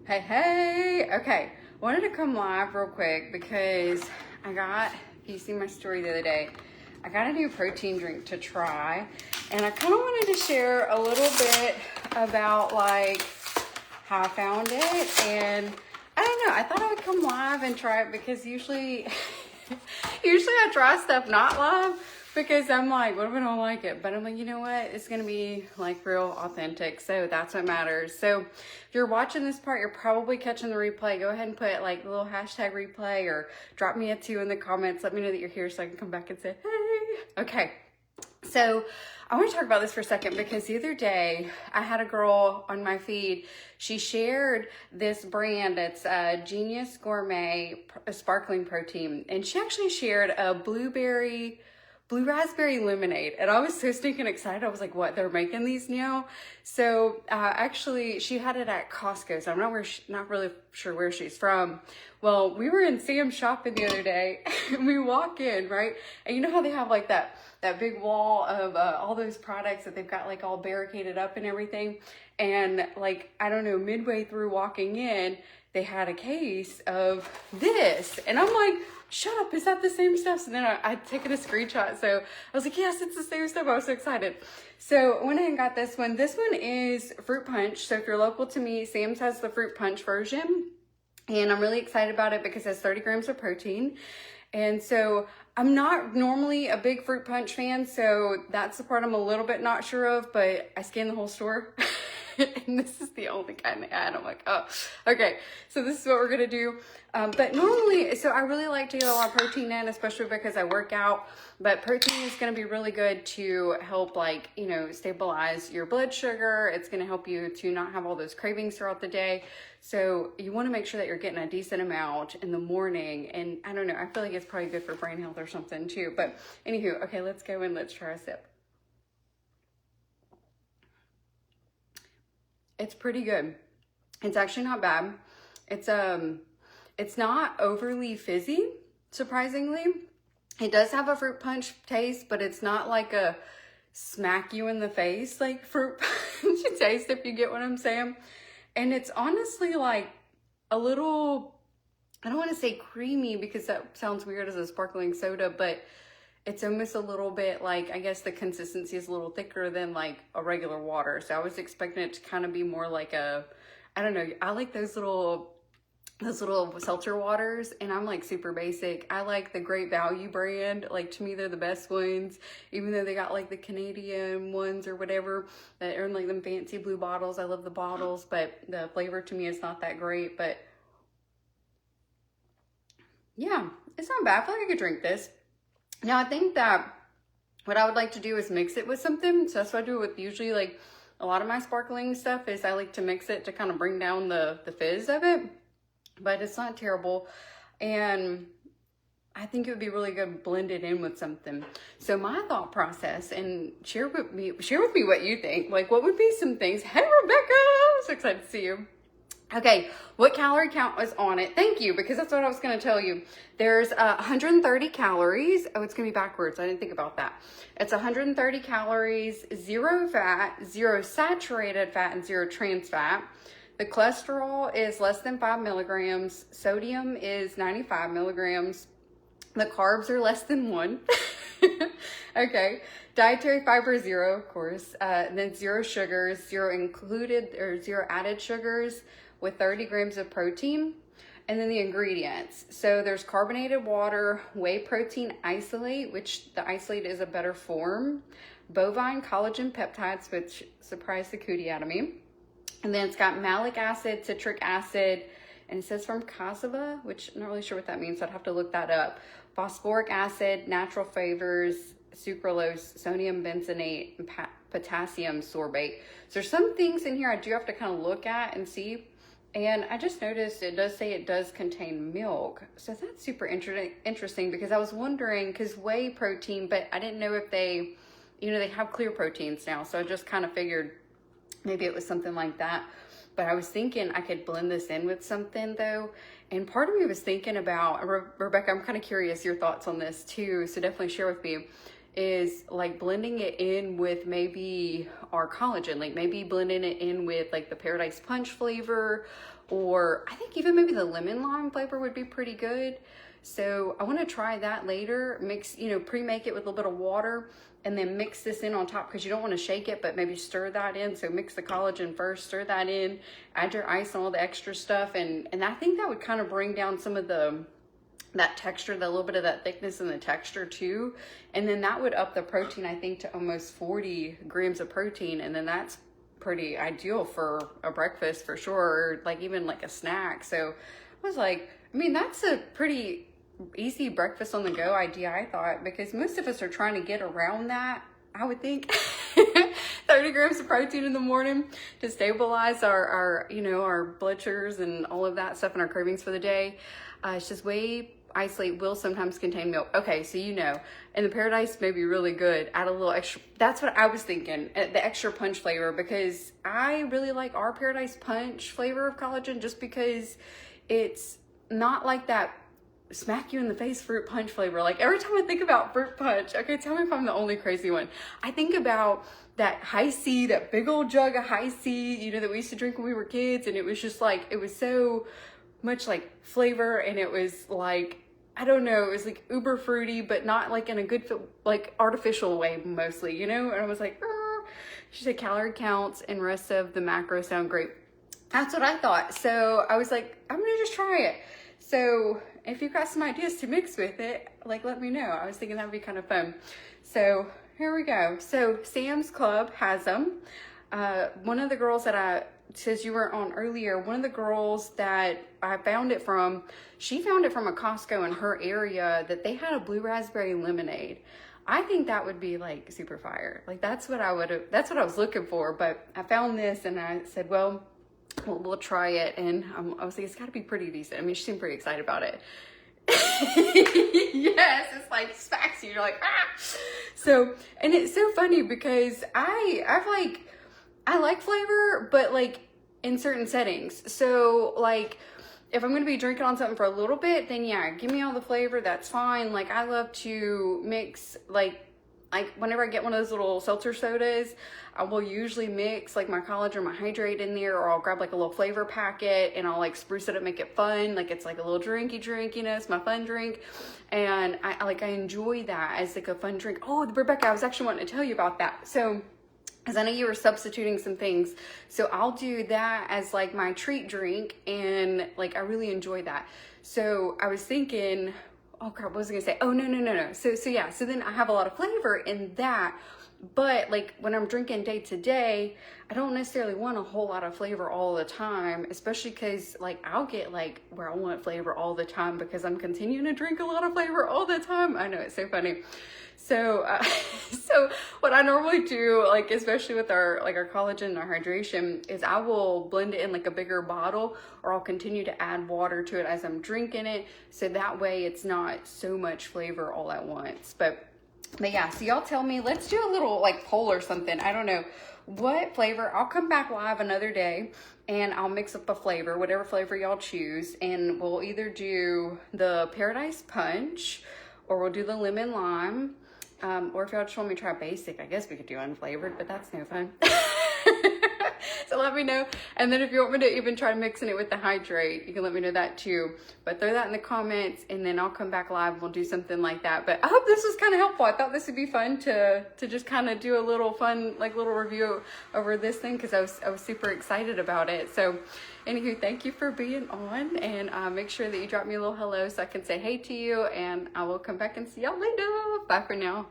Hey, okay. Wanted to come live real quick because if you see my story the other day, I got a new protein drink to try, and I kind of wanted to share a little bit about like how I found it, and I don't know, I thought I would come live and try it because usually I try stuff not live because I'm like, what if I don't like it? But I'm like, you know what? It's going to be like real authentic. So that's what matters. So if you're watching this part, you're probably catching the replay. Go ahead and put like the little hashtag replay or drop me a 2 in the comments. Let me know that you're here so I can come back and say, hey. Okay. So I want to talk about this for a second because the other day I had a girl on my feed. She shared this brand. It's Genius Gourmet Sparkling Protein. And she actually shared a blue raspberry lemonade, and I was so stinking excited. I was like, what, they're making these now? So actually she had it at Costco, so I'm not really sure where she's from. Well, we were in Sam's shopping the other day and we walk in, right, and you know how they have like that big wall of all those products that they've got like all barricaded up and everything, and like, I don't know, midway through walking in, they had a case of this, and I'm like, shut up, is that the same stuff? So then I'd taken a screenshot, so I was like, yes, it's the same stuff. I was so excited. So I went ahead and got this one. This one is fruit punch. So if you're local to me, Sam's has the fruit punch version, and I'm really excited about it because it has 30 grams of protein. And so I'm not normally a big fruit punch fan, so that's the part I'm a little bit not sure of, but I scanned the whole store and this is the only kind they had. I'm like, oh, okay. So this is what we're gonna do. But normally, so I really like to get a lot of protein in, especially because I work out, but protein is gonna be really good to help, like, you know, stabilize your blood sugar. It's gonna help you to not have all those cravings throughout the day. So you wanna make sure that you're getting a decent amount in the morning. And I don't know, I feel like it's probably good for brain health or something too. But anywho, okay, let's go and let's try a sip. It's pretty good. It's actually not bad. It's not overly fizzy, surprisingly. It does have a fruit punch taste, but it's not like a smack you in the face like fruit punch taste, if you get what I'm saying. And it's honestly like a little, I don't want to say creamy because that sounds weird as a sparkling soda, but it's almost a little bit like, I guess the consistency is a little thicker than like a regular water. So I was expecting it to kind of be more like a, I don't know, I like those little seltzer waters, and I'm like super basic. I like the Great Value brand. Like, to me, they're the best ones, even though they got like the Canadian ones or whatever that are in like them fancy blue bottles. I love the bottles, but the flavor to me is not that great. But yeah, it's not bad. I feel like I could drink this. Now, I think that what I would like to do is mix it with something. So that's what I do with usually like a lot of my sparkling stuff, is I like to mix it to kind of bring down the fizz of it. But it's not terrible. And I think it would be really good blended in with something. So my thought process, and share with me what you think. Like, what would be some things? Hey, Rebecca, I'm so excited to see you. Okay, what calorie count was on it? Thank you, because that's what I was going to tell you. There's 130 calories. Oh, it's going to be backwards. I didn't think about that. It's 130 calories, 0 fat, 0 saturated fat, and 0 trans fat. The cholesterol is less than 5 milligrams. Sodium is 95 milligrams. The carbs are less than 1. Okay. Dietary fiber, 0, of course. Then 0 sugars, 0 included or 0 added sugars, with 30 grams of protein. And then the ingredients. So there's carbonated water, whey protein isolate, which the isolate is a better form, bovine collagen peptides, which surprised the cootie out of me. And then it's got malic acid, citric acid, and it says from cassava, which I'm not really sure what that means, so I'd have to look that up. Phosphoric acid, natural flavors, sucralose, sodium benzoate, and potassium sorbate. So there's some things in here I do have to kind of look at and see. And I just noticed it does say it does contain milk. So that's super interesting because I was wondering, because whey protein, but I didn't know if they, you know, they have clear proteins now. So I just kind of figured maybe it was something like that. But I was thinking I could blend this in with something though. And part of me was thinking about, Rebecca, I'm kind of curious your thoughts on this too. So definitely share with me. is like blending it in with maybe our collagen, like maybe blending it in with like the Paradise Punch flavor, or I think even maybe the lemon lime flavor would be pretty good. So I want to try that later. Mix, you know, pre-make it with a little bit of water and then mix this in on top, because you don't want to shake it, but maybe stir that in. So mix the collagen first, stir that in, add your ice and all the extra stuff. And I think that would kind of bring down some of that texture, the little bit of that thickness in the texture too. And then that would up the protein, I think, to almost 40 grams of protein. And then that's pretty ideal for a breakfast for sure, or like even like a snack. So I was like, I mean, that's a pretty easy breakfast on the go idea, I thought, because most of us are trying to get around that, I would think. 30 grams of protein in the morning to stabilize our you know, our blood sugars and all of that stuff and our cravings for the day. It's just whey isolate will sometimes contain milk. Okay, so you know, and the Paradise may be really good. Add a little extra. That's what I was thinking, the extra punch flavor, because I really like our Paradise Punch flavor of collagen, just because it's not like that smack you in the face fruit punch flavor. Like every time I think about fruit punch, okay, tell me if I'm the only crazy one. I think about that high C, that big old jug of high C, you know, that we used to drink when we were kids. And it was just like, it was so much like flavor, and it was like, I don't know, it was like uber fruity, but not like in a good, like artificial way mostly, you know? And I was like, she said calorie counts and rest of the macros sound great. That's what I thought. So I was like, I'm gonna just try it. So if you've got some ideas to mix with it, like let me know. I was thinking that would be kind of fun. So here we go. So Sam's Club has them. One of the girls that says you were on earlier, one of the girls that I found it from, she found it from a Costco in her area that they had a blue raspberry lemonade. I think that would be like super fire. Like that's what I was looking for. But I found this and I said, well, we'll try it. And I was like, it's got to be pretty decent. I mean, she seemed pretty excited about it. Yes, it's like smacks you. You're like, ah. So, and it's so funny because I like flavor, but like in certain settings. So like if I'm going to be drinking on something for a little bit, then yeah, give me all the flavor. That's fine. Like I love to mix, like whenever I get one of those little seltzer sodas, I will usually mix like my collagen or my hydrate in there, or I'll grab like a little flavor packet and I'll like spruce it up, make it fun. Like it's like a little drinky drink, you know, it's my fun drink. And I enjoy that as like a fun drink. Oh, Rebecca, I was actually wanting to tell you about that. So, because I know you were substituting some things. So I'll do that as like my treat drink, and like I really enjoy that. So I was thinking, oh crap, what was I gonna say? Oh, no. So yeah, so then I have a lot of flavor in that, but like when I'm drinking day to day, I don't necessarily want a whole lot of flavor all the time, especially because like I'll get like where I want flavor all the time because I'm continuing to drink a lot of flavor all the time. I know, it's so funny. So, so what I normally do, like, especially with our collagen and our hydration, is I will blend it in like a bigger bottle, or I'll continue to add water to it as I'm drinking it. So that way it's not so much flavor all at once. But yeah, so y'all tell me, let's do a little like poll or something. I don't know what flavor. I'll come back live another day and I'll mix up a flavor, whatever flavor y'all choose. And we'll either do the Paradise Punch, or we'll do the lemon lime. Or if y'all just want me to try basic, I guess we could do unflavored, but that's no fun. So let me know. And then if you want me to even try mixing it with the hydrate, you can let me know that too. But throw that in the comments, and then I'll come back live and we'll do something like that. But I hope this was kind of helpful. I thought this would be fun to just kind of do a little fun, like little review over this thing, because I was super excited about it. So anywho, thank you for being on, and make sure that you drop me a little hello so I can say hey to you, and I will come back and see y'all later. Bye for now.